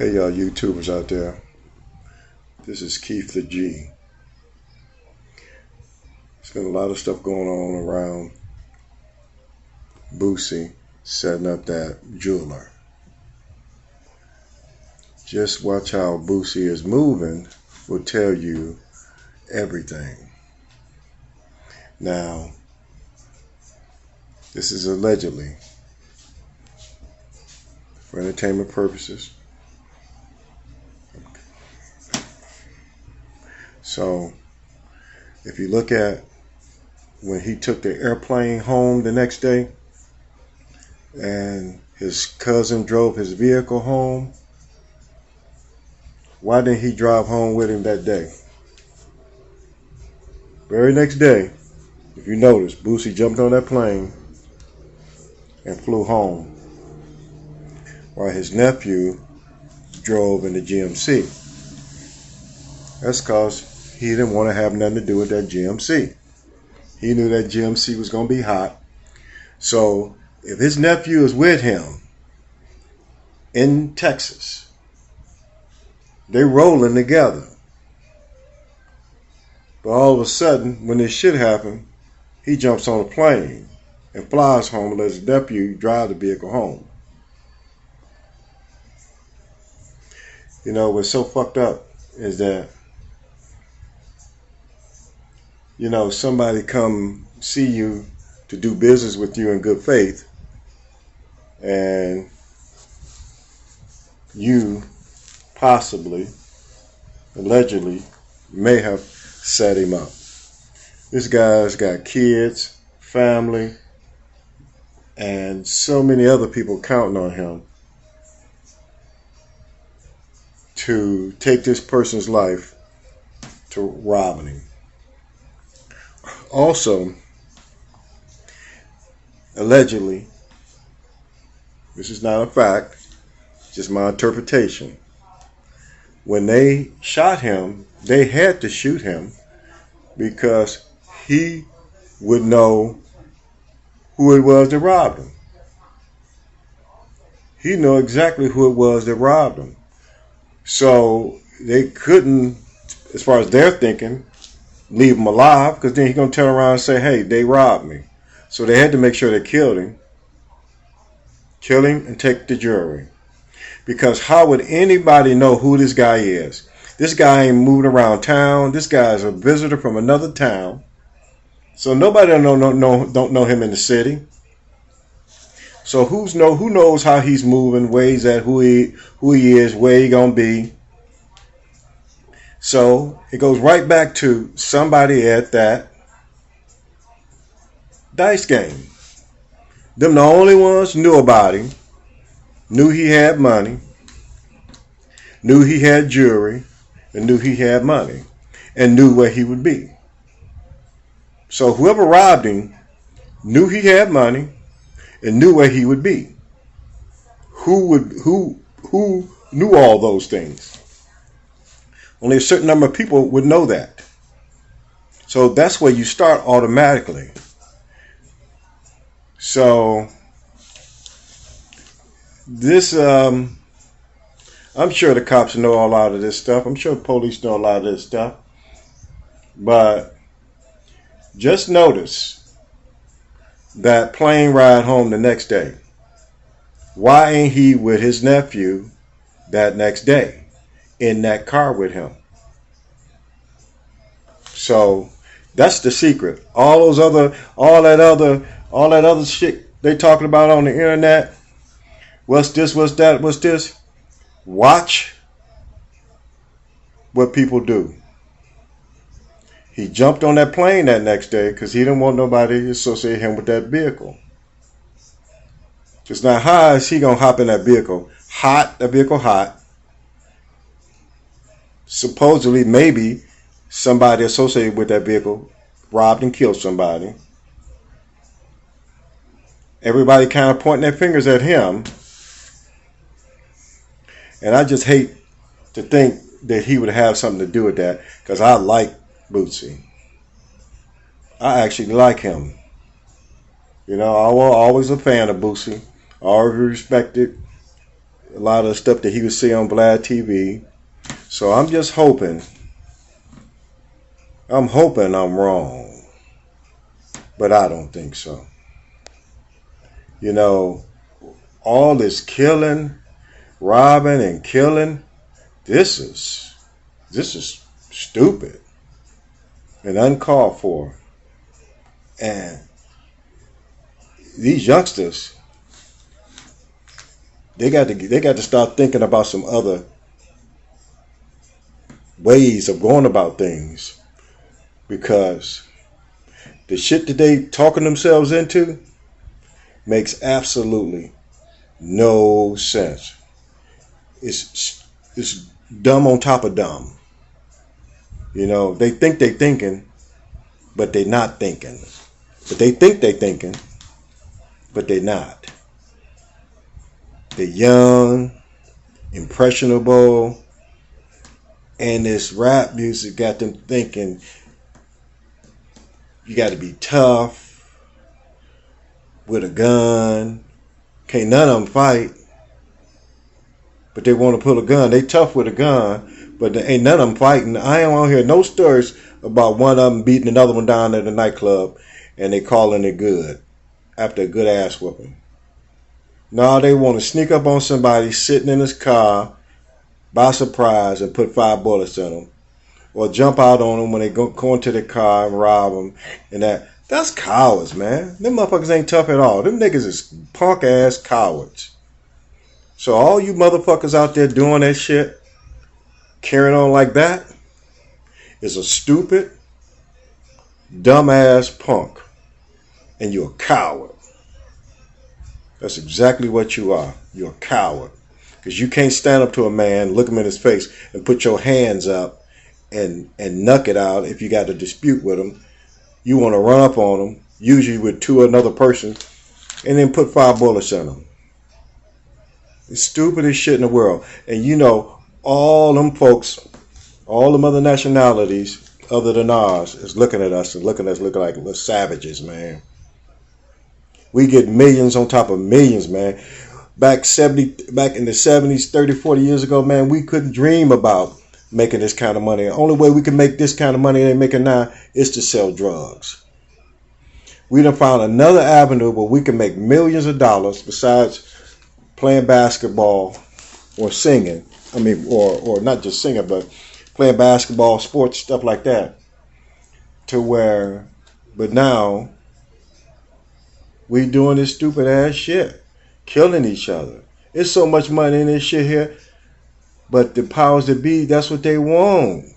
Hey y'all YouTubers out there. This is Keith the G. There's been a lot of stuff going on around Boosie setting up that jeweler. Just watch how Boosie is moving will tell you everything. Now, this is allegedly for entertainment purposes. So, if you look at when he took the airplane home the next day and his cousin drove his vehicle home, why didn't he drive home with him that day? Very next day, if you notice, Boosie jumped on that plane and flew home while his nephew drove in the GMC. That's because he didn't want to have nothing to do with that GMC. He knew that GMC was going to be hot. So if his nephew is with him in Texas, they're rolling together. But all of a sudden, when this shit happened, he jumps on a plane and flies home and lets his nephew drive the vehicle home. You know, what's so fucked up is that, you know, somebody come see you to do business with you in good faith, and you possibly, allegedly, may have set him up. This guy's got kids, family, and so many other people counting on him to take this person's life to robbing him. Also, allegedly, this is not a fact, just my interpretation. When they shot him, they had to shoot him because he would know who it was that robbed him. He knew exactly who it was that robbed him. So they couldn't, as far as they're thinking, leave him alive, because then he's going to turn around and say, hey, they robbed me. So they had to make sure they killed him. Kill him and take the jewelry. Because how would anybody know who this guy is? This guy ain't moving around town. This guy is a visitor from another town. So nobody don't know him in the city. So who knows how he's moving, where he's at, who he is, where he gonna be. So it goes right back to somebody at that dice game. Them the only ones knew about him, knew he had money, knew he had jewelry, and knew he had money, and knew where he would be. So whoever robbed him knew he had money and knew where he would be. Who knew all those things? Only a certain number of people would know that. So that's where you start automatically. So this, I'm sure the cops know a lot of this stuff. I'm sure the police know a lot of this stuff. But just notice that plane ride home the next day. Why ain't he with his nephew that next day in that car with him? So that's the secret. All that other shit they talking about on the internet. What's this? What's that? What's this? Watch what people do. He jumped on that plane that next day because he didn't want nobody to associate him with that vehicle. Just now, how is he gonna hop in that vehicle? That vehicle hot. Supposedly, maybe somebody associated with that vehicle robbed and killed somebody. Everybody kind of pointing their fingers at him. And I just hate to think that he would have something to do with that, because I like Boosie. I actually like him. You know, I was always a fan of Boosie. I always respected a lot of the stuff that he would see on Vlad TV. So I'm just hoping. I'm hoping I'm wrong, but I don't think so. You know, all this killing, robbing and killing, this is stupid and uncalled for. And these youngsters, they got to start thinking about some other ways of going about things, because the shit that they talking themselves into makes absolutely no sense. It's dumb on top of dumb. You know, they think they thinking, but they not thinking. But they think they thinking, but they not. They're young, impressionable, and this rap music got them thinking you got to be tough with a gun. Can't none of them fight, but they want to pull a gun. They tough with a gun, but there ain't none of them fighting. I ain't want to hear no stories about one of them beating another one down at a nightclub and they calling it good after a good ass whooping. No, they want to sneak up on somebody sitting in his car by surprise and put 5 bullets in them, or jump out on them when they go into the car and rob them. And that's cowards, man. Them motherfuckers ain't tough at all. Them niggas is punk ass cowards. So all you motherfuckers out there doing that shit, carrying on like that, is a stupid, dumbass punk. And you're a coward. That's exactly what you are. You're a coward. Because you can't stand up to a man, look him in his face, and put your hands up and knuck it out if you got a dispute with him. You want to run up on him, usually with 2 another person, and then put 5 bullets in him. It's stupidest shit in the world. And you know, all them folks, all them other nationalities other than ours is looking at us and looking at us looking like little savages, man. We get millions on top of millions, man. Back in the 70s, 30, 40 years ago, man, we couldn't dream about making this kind of money. The only way we can make this kind of money they're making now is to sell drugs. We done found another avenue where we can make millions of dollars besides playing basketball or singing. I mean, or not just singing, but playing basketball, sports, stuff like that. But now we doing this stupid ass shit, killing each other. There's so much money in this shit here, but the powers that be, that's what they want.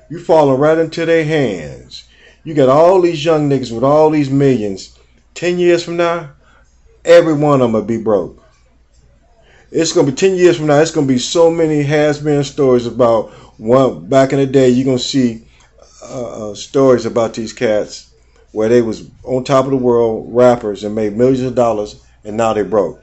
You falling right into their hands. You got all these young niggas with all these millions. 10 years from now, every one of them will be broke. It's going to be 10 years from now, it's going to be so many has-been stories about one. Back in the day, you're going to see stories about these cats where they was on top of the world, rappers, and made millions of dollars, and now they broke.